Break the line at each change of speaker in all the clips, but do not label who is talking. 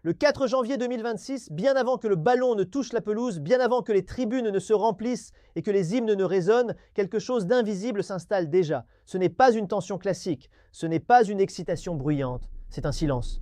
Le 4 janvier 2026, bien avant que le ballon ne touche la pelouse, bien avant que les tribunes ne se remplissent et que les hymnes ne résonnent, quelque chose d'invisible s'installe déjà. Ce n'est pas une tension classique, ce n'est pas une excitation bruyante, c'est un silence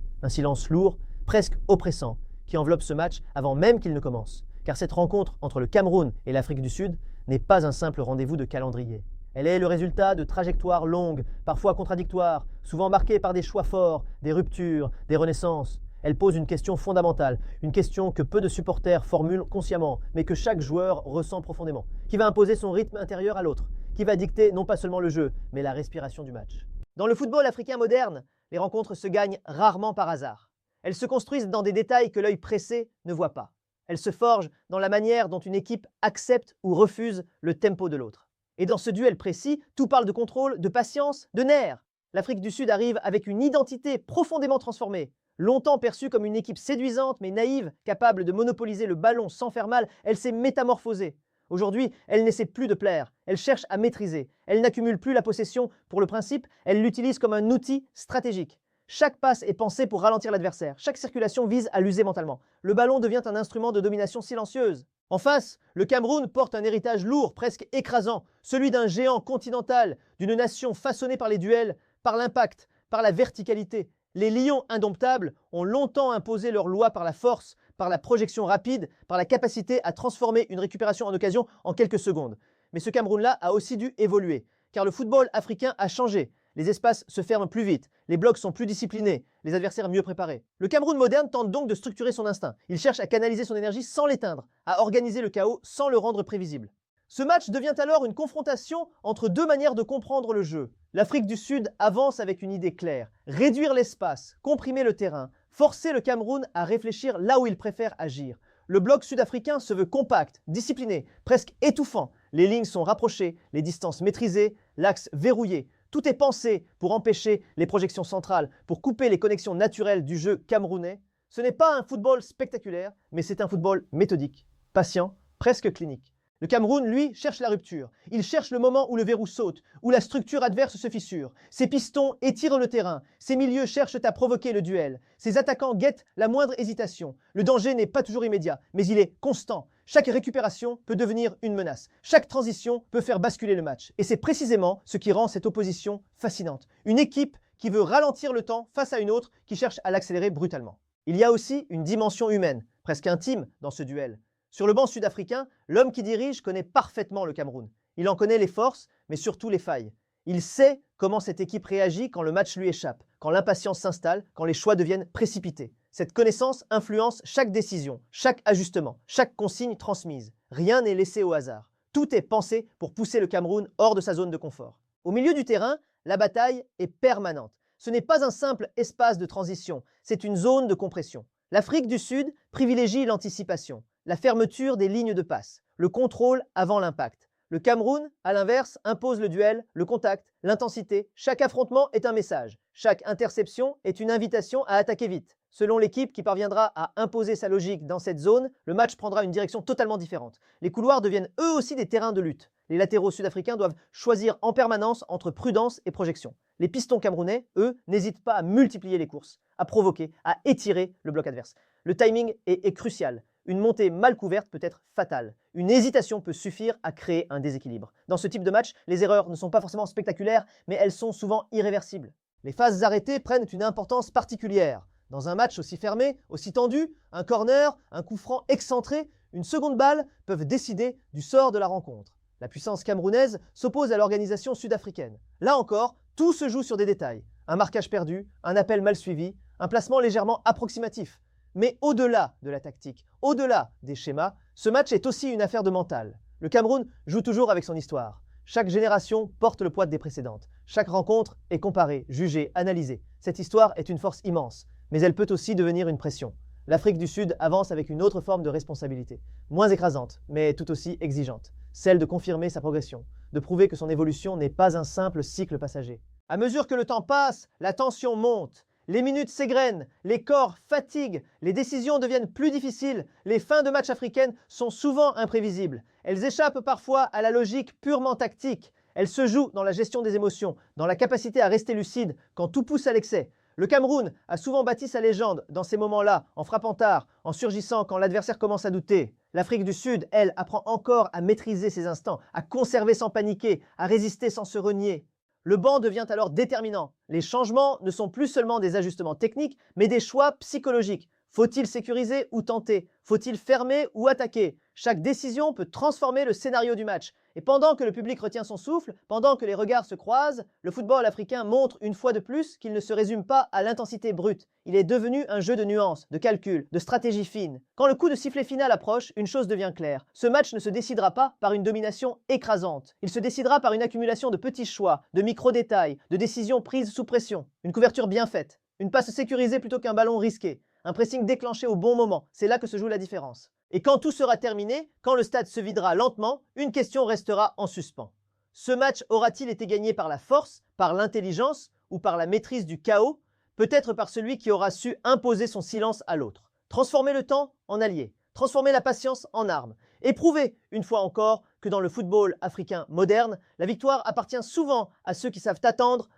lourd, presque oppressant, qui enveloppe ce match avant même qu'il ne commence. Car cette rencontre entre le Cameroun et l'Afrique du Sud n'est pas un simple rendez-vous de calendrier. Elle est le résultat de trajectoires longues, parfois contradictoires, souvent marquées par des choix forts, des ruptures, des renaissances. Elle pose une question fondamentale, une question que peu de supporters formulent consciemment, mais que chaque joueur ressent profondément. Qui va imposer son rythme intérieur à l'autre? Qui va dicter non pas seulement le jeu, mais la respiration du match? Dans le football africain moderne, les rencontres se gagnent rarement par hasard. Elles se construisent dans des détails que l'œil pressé ne voit pas. Elles se forgent dans la manière dont une équipe accepte ou refuse le tempo de l'autre. Et dans ce duel précis, tout parle de contrôle, de patience, de nerfs. L'Afrique du Sud arrive avec une identité profondément transformée. Longtemps perçue comme une équipe séduisante mais naïve, capable de monopoliser le ballon sans faire mal, elle s'est métamorphosée. Aujourd'hui, elle n'essaie plus de plaire, elle cherche à maîtriser. Elle n'accumule plus la possession pour le principe, elle l'utilise comme un outil stratégique. Chaque passe est pensée pour ralentir l'adversaire, chaque circulation vise à l'user mentalement. Le ballon devient un instrument de domination silencieuse. En face, le Cameroun porte un héritage lourd, presque écrasant, celui d'un géant continental, d'une nation façonnée par les duels, par l'impact, par la verticalité. Les lions indomptables ont longtemps imposé leurs lois par la force, par la projection rapide, par la capacité à transformer une récupération en occasion en quelques secondes. Mais ce Cameroun-là a aussi dû évoluer, car le football africain a changé. Les espaces se ferment plus vite, les blocs sont plus disciplinés, les adversaires mieux préparés. Le Cameroun moderne tente donc de structurer son instinct. Il cherche à canaliser son énergie sans l'éteindre, à organiser le chaos sans le rendre prévisible. Ce match devient alors une confrontation entre deux manières de comprendre le jeu. L'Afrique du Sud avance avec une idée claire, réduire l'espace, comprimer le terrain, forcer le Cameroun à réfléchir là où il préfère agir. Le bloc sud-africain se veut compact, discipliné, presque étouffant. Les lignes sont rapprochées, les distances maîtrisées, l'axe verrouillé. Tout est pensé pour empêcher les projections centrales, pour couper les connexions naturelles du jeu camerounais. Ce n'est pas un football spectaculaire, mais c'est un football méthodique, patient, presque clinique. Le Cameroun, lui, cherche la rupture. Il cherche le moment où le verrou saute, où la structure adverse se fissure. Ses pistons étirent le terrain. Ses milieux cherchent à provoquer le duel. Ses attaquants guettent la moindre hésitation. Le danger n'est pas toujours immédiat, mais il est constant. Chaque récupération peut devenir une menace. Chaque transition peut faire basculer le match. Et c'est précisément ce qui rend cette opposition fascinante. Une équipe qui veut ralentir le temps face à une autre qui cherche à l'accélérer brutalement. Il y a aussi une dimension humaine, presque intime, dans ce duel. Sur le banc sud-africain, l'homme qui dirige connaît parfaitement le Cameroun. Il en connaît les forces, mais surtout les failles. Il sait comment cette équipe réagit quand le match lui échappe, quand l'impatience s'installe, quand les choix deviennent précipités. Cette connaissance influence chaque décision, chaque ajustement, chaque consigne transmise. Rien n'est laissé au hasard. Tout est pensé pour pousser le Cameroun hors de sa zone de confort. Au milieu du terrain, la bataille est permanente. Ce n'est pas un simple espace de transition, c'est une zone de compression. L'Afrique du Sud privilégie l'anticipation, la fermeture des lignes de passe, le contrôle avant l'impact. Le Cameroun, à l'inverse, impose le duel, le contact, l'intensité. Chaque affrontement est un message. Chaque interception est une invitation à attaquer vite. Selon l'équipe qui parviendra à imposer sa logique dans cette zone, le match prendra une direction totalement différente. Les couloirs deviennent eux aussi des terrains de lutte. Les latéraux sud-africains doivent choisir en permanence entre prudence et projection. Les pistons camerounais, eux, n'hésitent pas à multiplier les courses, à provoquer, à étirer le bloc adverse. Le timing est crucial. Une montée mal couverte peut être fatale. Une hésitation peut suffire à créer un déséquilibre. Dans ce type de match, les erreurs ne sont pas forcément spectaculaires, mais elles sont souvent irréversibles. Les phases arrêtées prennent une importance particulière. Dans un match aussi fermé, aussi tendu, un corner, un coup franc excentré, une seconde balle peuvent décider du sort de la rencontre. La puissance camerounaise s'oppose à l'organisation sud-africaine. Là encore, tout se joue sur des détails. Un marquage perdu, un appel mal suivi, un placement légèrement approximatif. Mais au-delà de la tactique, au-delà des schémas, ce match est aussi une affaire de mental. Le Cameroun joue toujours avec son histoire. Chaque génération porte le poids des précédentes. Chaque rencontre est comparée, jugée, analysée. Cette histoire est une force immense, mais elle peut aussi devenir une pression. L'Afrique du Sud avance avec une autre forme de responsabilité, moins écrasante, mais tout aussi exigeante, celle de confirmer sa progression, de prouver que son évolution n'est pas un simple cycle passager. À mesure que le temps passe, la tension monte. Les minutes s'égrènent, les corps fatiguent, les décisions deviennent plus difficiles, les fins de match africaines sont souvent imprévisibles. Elles échappent parfois à la logique purement tactique. Elles se jouent dans la gestion des émotions, dans la capacité à rester lucide quand tout pousse à l'excès. Le Cameroun a souvent bâti sa légende dans ces moments-là, en frappant tard, en surgissant quand l'adversaire commence à douter. L'Afrique du Sud, elle, apprend encore à maîtriser ses instants, à conserver sans paniquer, à résister sans se renier. Le banc devient alors déterminant. Les changements ne sont plus seulement des ajustements techniques, mais des choix psychologiques. Faut-il sécuriser ou tenter? Faut-il fermer ou attaquer? Chaque décision peut transformer le scénario du match. Et pendant que le public retient son souffle, pendant que les regards se croisent, le football africain montre une fois de plus qu'il ne se résume pas à l'intensité brute. Il est devenu un jeu de nuances, de calculs, de stratégie fine. Quand le coup de sifflet final approche, une chose devient claire. Ce match ne se décidera pas par une domination écrasante. Il se décidera par une accumulation de petits choix, de micro-détails, de décisions prises sous pression. Une couverture bien faite, une passe sécurisée plutôt qu'un ballon risqué, un pressing déclenché au bon moment. C'est là que se joue la différence. Et quand tout sera terminé, quand le stade se videra lentement, une question restera en suspens. Ce match aura-t-il été gagné par la force, par l'intelligence ou par la maîtrise du chaos? Peut-être par celui qui aura su imposer son silence à l'autre. Transformer le temps en allié, transformer la patience en arme. Et prouver, une fois encore, que dans le football africain moderne, la victoire appartient souvent à ceux qui savent attendre